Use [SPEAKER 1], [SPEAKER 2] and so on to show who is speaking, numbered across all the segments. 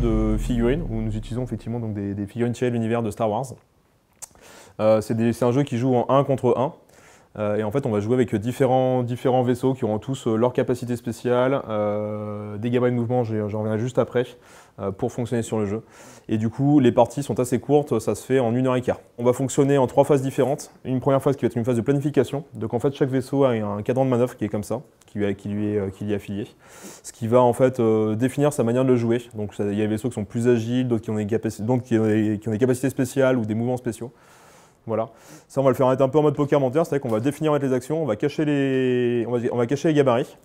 [SPEAKER 1] de figurines, où nous utilisons effectivement donc, des figurines tirées de l'univers de Star Wars. C'est un jeu qui joue en 1 contre 1. Et en fait, on va jouer avec différents vaisseaux qui auront tous leur capacité spéciale, des gabarits de mouvement, j'en reviendrai juste après, pour fonctionner sur le jeu. Et du coup, les parties sont assez courtes, ça se fait en 1h15. On va fonctionner en 3 phases différentes. Une première phase qui va être une phase de planification. Donc en fait, chaque vaisseau a un cadran de manœuvre qui est comme ça, qui lui est affilié. Ce qui va en fait définir sa manière de le jouer. Donc il y a des vaisseaux qui sont plus agiles, d'autres qui ont des capacités spéciales ou des mouvements spéciaux. Voilà. Ça, on va le faire être un peu en mode poker menteur, c'est-à-dire qu'on va définir avec les actions, on va cacher les gabarits,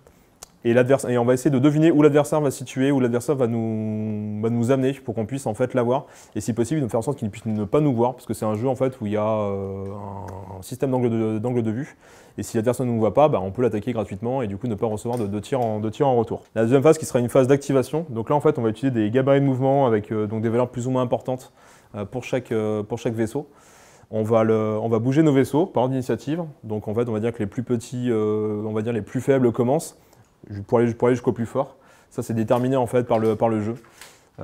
[SPEAKER 1] et on va essayer de deviner où l'adversaire va se situer, où l'adversaire va nous amener pour qu'on puisse en fait l'avoir, et si possible, de faire en sorte qu'il puisse ne pas nous voir, parce que c'est un jeu en fait où il y a un système d'angle de vue, et si l'adversaire ne nous voit pas, on peut l'attaquer gratuitement et du coup ne pas recevoir de tir en retour. La deuxième phase qui sera une phase d'activation, donc là en fait on va utiliser des gabarits de mouvement avec donc des valeurs plus ou moins importantes pour chaque vaisseau. On va bouger nos vaisseaux par ordre d'initiative. Donc en fait, on va dire que les plus petits, on va dire les plus faibles commencent pour aller jusqu'au plus fort. Ça, c'est déterminé en fait par le jeu.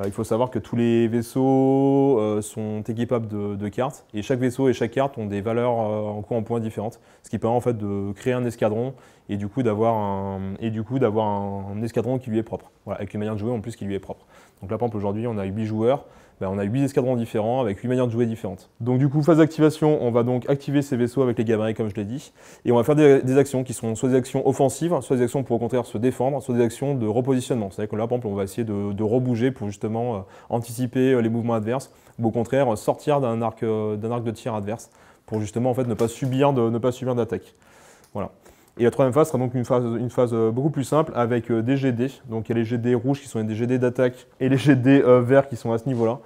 [SPEAKER 1] Il faut savoir que tous les vaisseaux sont équipables de cartes et chaque vaisseau et chaque carte ont des valeurs en points différentes, ce qui permet en fait de créer un escadron et du coup d'avoir un escadron qui lui est propre. Voilà, avec une manière de jouer en plus qui lui est propre. Donc là, par exemple, aujourd'hui, on a 8 joueurs. On a 8 escadrons différents avec 8 manières de jouer différentes. Donc du coup, phase d'activation, on va donc activer ces vaisseaux avec les gabarits comme je l'ai dit. Et on va faire des actions qui sont soit des actions offensives, soit des actions pour au contraire se défendre, soit des actions de repositionnement. C'est-à-dire que là, par exemple, on va essayer de rebouger pour justement anticiper les mouvements adverses, ou au contraire sortir d'un arc de tir adverse pour justement en fait, ne pas subir d'attaque. Voilà. Et la troisième phase sera donc une phase beaucoup plus simple avec des GD. Donc il y a les GD rouges qui sont des GD d'attaque et les GD verts qui sont à ce niveau-là.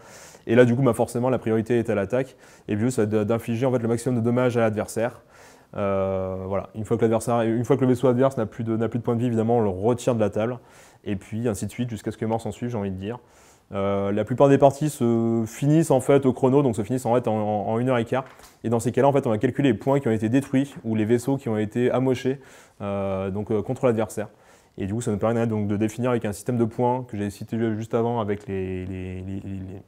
[SPEAKER 1] Et là, du coup, forcément, la priorité est à l'attaque. Et le but, c'est d'infliger en fait, le maximum de dommages à l'adversaire. Voilà. Une fois que le vaisseau adverse n'a plus de points de vie, évidemment, on le retire de la table. Et puis, ainsi de suite, jusqu'à ce que mort s'en suive, j'ai envie de dire. La plupart des parties se finissent en fait au chrono, donc se finissent en fait en 1h15. Et dans ces cas-là, en fait, on va calculer les points qui ont été détruits ou les vaisseaux qui ont été amochés contre l'adversaire. Et du coup, ça nous permet donc de définir avec un système de points que j'ai cité juste avant, avec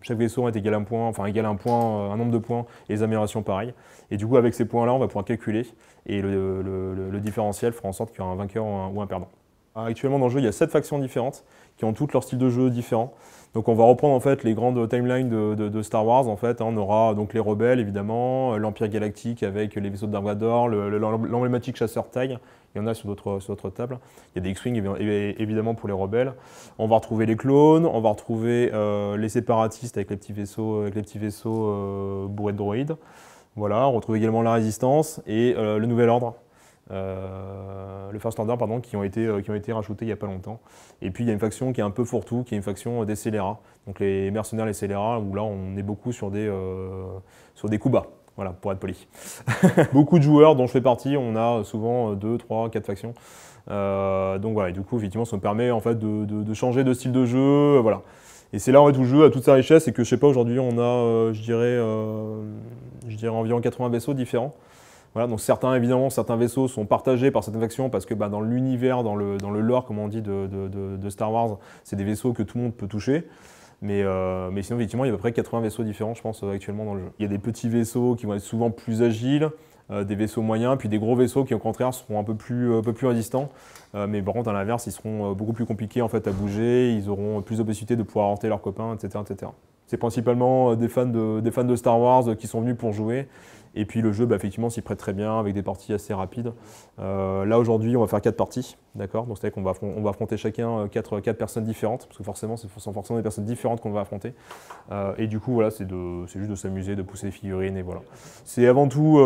[SPEAKER 1] chaque vaisseau est égal à un point, enfin égal à un nombre de points et les améliorations pareilles. Et du coup, avec ces points-là, on va pouvoir calculer et le différentiel fera en sorte qu'il y aura un vainqueur ou un perdant. Actuellement, dans le jeu, il y a 7 factions différentes qui ont toutes leur style de jeu différent. Donc on va reprendre en fait les grandes timelines de Star Wars. En fait, on aura donc les rebelles évidemment, l'Empire galactique avec les vaisseaux de Dark Vador, l'emblématique chasseur TIE. Il y en a sur d'autres tables. Il y a des X-Wing évidemment pour les rebelles. On va retrouver les clones, on va retrouver les séparatistes avec les petits vaisseaux bourrés de droïdes. Voilà, on retrouve également la Résistance et le Nouvel Ordre. Le First Order, pardon, qui ont été rajoutés il n'y a pas longtemps. Et puis il y a une faction qui est un peu fourre-tout, qui est une faction des scélérats. Donc les mercenaires, les scélérats, où là on est beaucoup sur des coups bas, voilà, pour être poli. Beaucoup de joueurs dont je fais partie, on a souvent 2, 3, 4 factions. Donc voilà, et du coup effectivement ça me permet en fait de changer de style de jeu, voilà. Et c'est là en fait où le jeu a toute sa richesse, et que je sais pas, aujourd'hui on a je dirais environ 80 vaisseaux différents. Voilà, donc certains vaisseaux sont partagés par certaines factions parce que dans l'univers, dans le lore, comme on dit, de Star Wars, c'est des vaisseaux que tout le monde peut toucher. Mais sinon, effectivement, il y a à peu près 80 vaisseaux différents, je pense, actuellement dans le jeu. Il y a des petits vaisseaux qui vont être souvent plus agiles, des vaisseaux moyens, puis des gros vaisseaux qui, au contraire, seront un peu plus résistants. Mais par contre, à l'inverse, ils seront beaucoup plus compliqués en fait, à bouger, ils auront plus de possibilités de pouvoir heurter leurs copains, etc. etc. C'est principalement des fans de Star Wars qui sont venus pour jouer. Et puis le jeu, effectivement, s'y prête très bien avec des parties assez rapides. Là, aujourd'hui, on va faire 4 parties, d'accord? Donc, c'est-à-dire qu'on va affronter chacun 4 personnes différentes, parce que forcément, ce sont forcément des personnes différentes qu'on va affronter. Et du coup, voilà, c'est juste de s'amuser, de pousser les figurines, et voilà. C'est avant tout,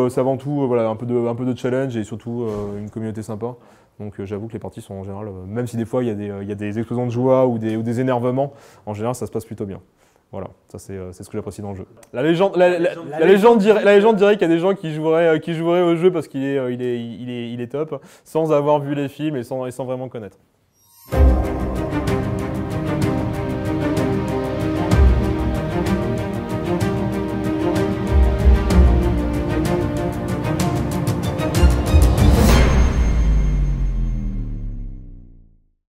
[SPEAKER 1] voilà, un peu de challenge et surtout une communauté sympa. Donc j'avoue que les parties sont en général, même si des fois il y a des explosions de joie ou des énervements, en général ça se passe plutôt bien. Voilà, ça c'est ce que j'apprécie dans le jeu. La légende dirait qu'il y a des gens qui joueraient au jeu parce qu'il est top, sans avoir vu les films et sans vraiment connaître.